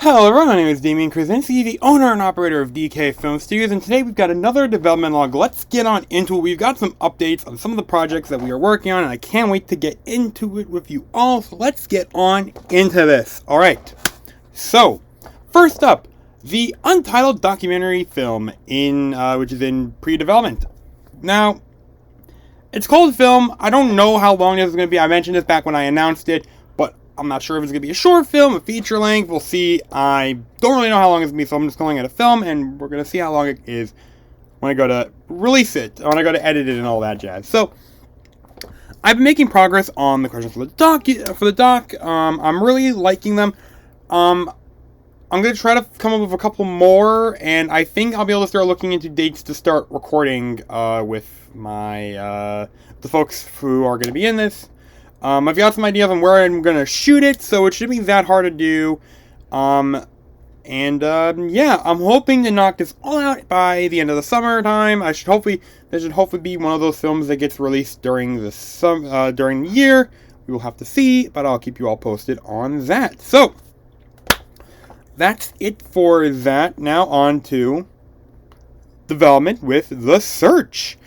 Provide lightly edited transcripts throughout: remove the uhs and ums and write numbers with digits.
Hello everyone, my name is Damian Krasinski, the owner and operator of DK Film Studios, and today we've got another development log. Let's get on into it. We've got some updates on some of the projects that we are working on, and I can't wait to get into it with you all, so let's get on into this. Alright, so, first up, the Untitled documentary film, which is in pre-development. Now, it's called a film. I don't know how long this is going to be. I mentioned this back when I announced it, but I'm not sure if it's going to be a short film, a feature length. We'll see. I don't really know how long it's going to be, so I'm just calling it a film, and we're going to see how long it is when I go to release it, when I go to edit it and all that jazz. So, I've been making progress on the questions for the doc. I'm really liking them. I'm going to try to come up with a couple more, and I think I'll be able to start looking into dates to start recording with my the folks who are going to be in this. I've got some ideas on where I'm going to shoot it, so it shouldn't be that hard to do. Yeah, I'm hoping to knock this all out by the end of the summertime. This should hopefully be one of those films that gets released during the year. We will have to see, but I'll keep you all posted on that. So, that's it for that. Now on to development with The Search.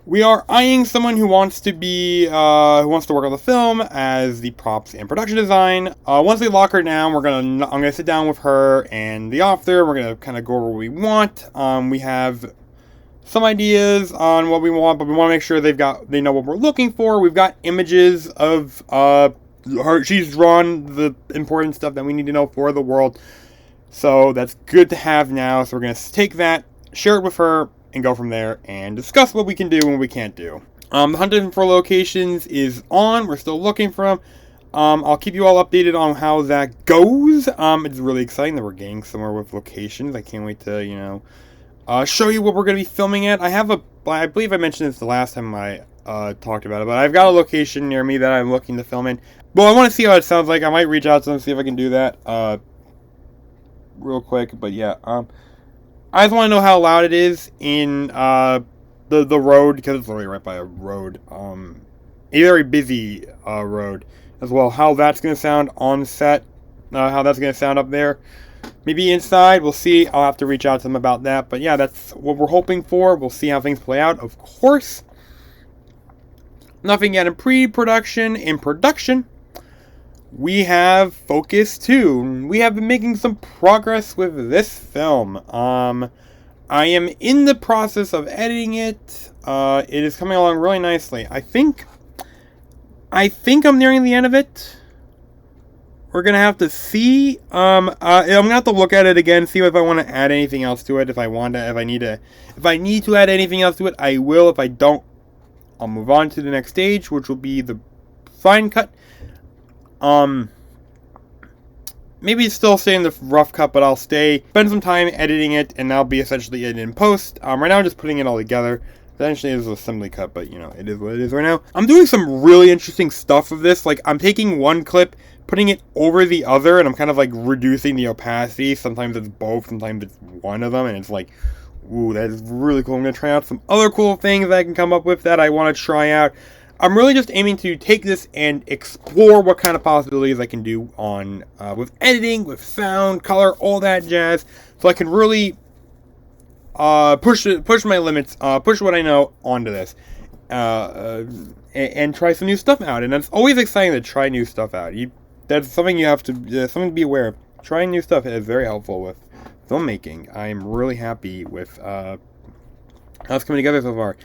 We are eyeing someone who wants to work on the film as the props and production design. Once we lock her down, I'm gonna sit down with her and the author. We're gonna kind of go over what we want. We have some ideas on what we want, but we want to make sure they know what we're looking for. We've got images of her. She's drawn the important stuff that we need to know for the world. So that's good to have now. So we're going to take that, share it with her, and go from there and discuss what we can do and what we can't do. The hunting for locations is on. We're still looking for them. I'll keep you all updated on how that goes. It's really exciting that we're getting somewhere with locations. I can't wait to, show you what we're going to be filming at. I believe I mentioned this the last time I talked about it, but I've got a location near me that I'm looking to film in. Well, I want to see how it sounds like. I might reach out to them, see if I can do that. Real quick, but yeah, I just want to know how loud it is in the road, because it's literally right by a road, a very busy road as well. How that's going to sound on set, how that's going to sound up there, maybe inside. We'll see. I'll have to reach out to them about that, but yeah, that's what we're hoping for. We'll see how things play out. Of course, nothing yet in pre-production. In production, we have Focus 2. We have been making some progress with this film. I am in the process of editing it. It is coming along really nicely. I think I'm nearing the end of it. We're gonna have to see. I'm gonna have to look at it again, see if I want to add anything else to it. If I need to add anything else to it, I will. If I don't, I'll move on to the next stage, which will be the fine cut. Maybe still stay in the rough cut, but I'll spend some time editing it, and that'll be essentially it in post. Right now I'm just putting it all together. Essentially it's an assembly cut, but it is what it is right now. I'm doing some really interesting stuff with this. Like, I'm taking one clip, putting it over the other, and I'm kind of like reducing the opacity. Sometimes it's both, sometimes it's one of them, and it's like, ooh, that is really cool. I'm going to try out some other cool things that I can come up with that I want to try out. I'm really just aiming to take this and explore what kind of possibilities I can do on with editing, with sound, color, all that jazz, so I can really push my limits, push what I know onto this, and try some new stuff out. And it's always exciting to try new stuff out. That's something you have to something to be aware of. Trying new stuff is very helpful with filmmaking. I'm really happy with how it's coming together so far.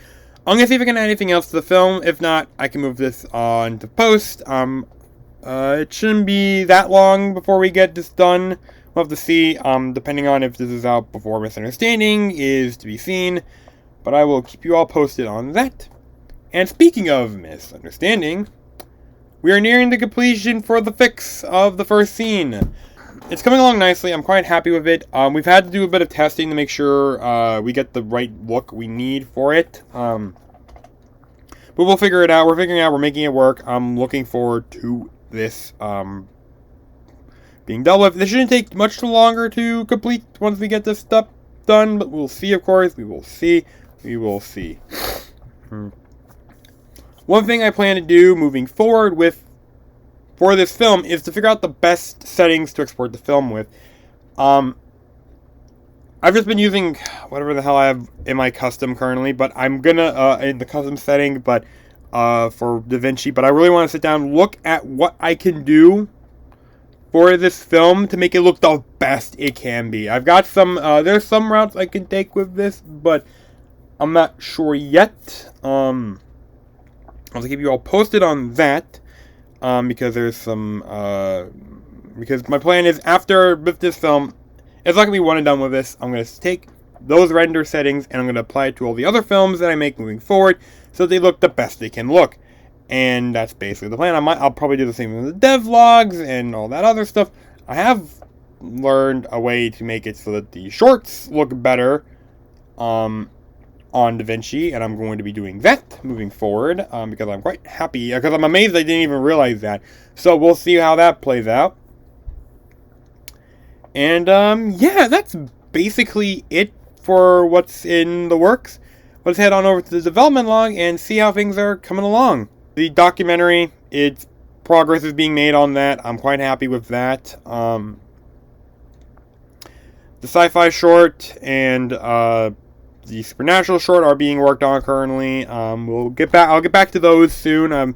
I'm going to see if I can add anything else to the film. If not, I can move this on to post. It shouldn't be that long before we get this done. We'll have to see, depending on if this is out before Misunderstanding is to be seen. But I will keep you all posted on that. And speaking of Misunderstanding, we are nearing the completion for the fix of the first scene. It's coming along nicely. I'm quite happy with it. We've had to do a bit of testing to make sure we get the right look we need for it. But we'll figure it out. We're figuring it out. We're making it work. I'm looking forward to this being dealt with. This shouldn't take much longer to complete once we get this stuff done. But we'll see, of course. We will see. We will see. One thing I plan to do moving forward for this film is to figure out the best settings to export the film with. I've just been using whatever the hell I have in my custom currently, but I'm gonna, in the custom setting, but, for DaVinci, but I really want to sit down and look at what I can do for this film to make it look the best it can be. I've got some, there's some routes I can take with this, but I'm not sure yet. I'll keep you all posted on that, because there's some, because my plan is after with this film, it's not going to be one and done with this. I'm going to take those render settings and I'm going to apply it to all the other films that I make moving forward so they look the best they can look. And that's basically the plan. I'll probably do the same with the devlogs and all that other stuff. I have learned a way to make it so that the shorts look better on DaVinci, and I'm going to be doing that moving forward because I'm quite happy, because I'm amazed I didn't even realize that. So we'll see how that plays out. And yeah, that's basically it for what's in the works. Let's head on over to the development log and see how things are coming along. The documentary, its progress is being made on that. I'm quite happy with that. The sci-fi short and the supernatural short are being worked on currently. I'll get back to those soon. I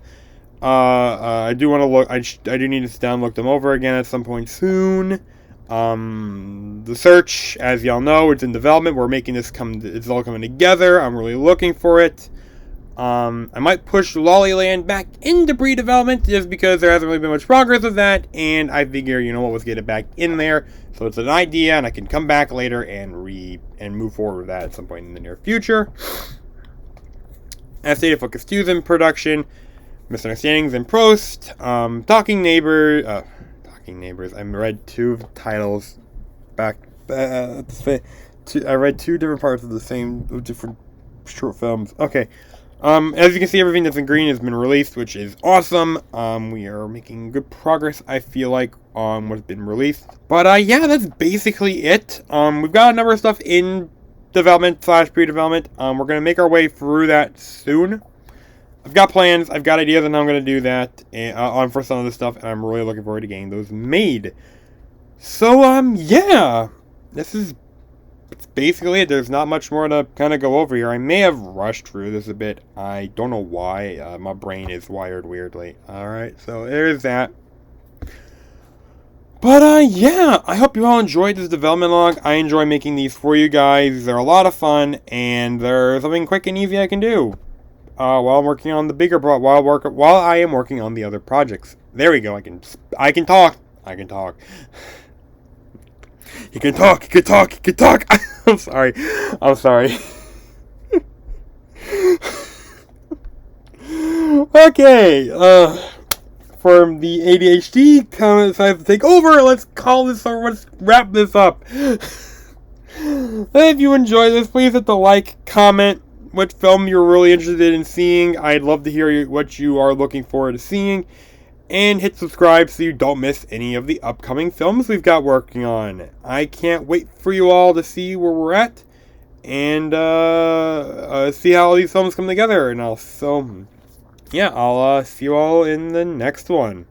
do want to look. I do need to sit down and look them over again at some point soon. The search, as y'all know, it's in development. We're making this it's all coming together. I'm really looking for it. I might push Lollyland back into pre-development just because there hasn't really been much progress with that, and I figure, you know what, let's get it back in there. So it's an idea, and I can come back later and move forward with that at some point in the near future. As stated, Focus 2 is in production. Misunderstandings in post. Talking Neighbors. I read two titles back. I read two different parts of the same different short films. Okay. As you can see, everything that's in green has been released, which is awesome. We are making good progress, I feel like, on what's been released. But yeah, that's basically it. We've got a number of stuff in development / pre-development. We're gonna make our way through that soon. I've got plans, I've got ideas on how I'm going to do that for some of this stuff, and I'm really looking forward to getting those made. So, yeah, it's basically it. There's not much more to kind of go over here. I may have rushed through this a bit. I don't know why. My brain is wired weirdly. Alright, so there's that. But, yeah, I hope you all enjoyed this development log. I enjoy making these for you guys. They're a lot of fun, and they're something quick and easy I can do. While I'm working on the bigger while I am working on the other projects. There we go. I can talk. You can talk. I'm sorry. Okay. For the ADHD comments I have to take over, let's wrap this up. If you enjoy this, please hit the like, comment, what film you're really interested in seeing. I'd love to hear what you are looking forward to seeing. And hit subscribe so you don't miss any of the upcoming films we've got working on. I can't wait for you all to see where we're at. And see how all these films come together. And I'll see you all in the next one.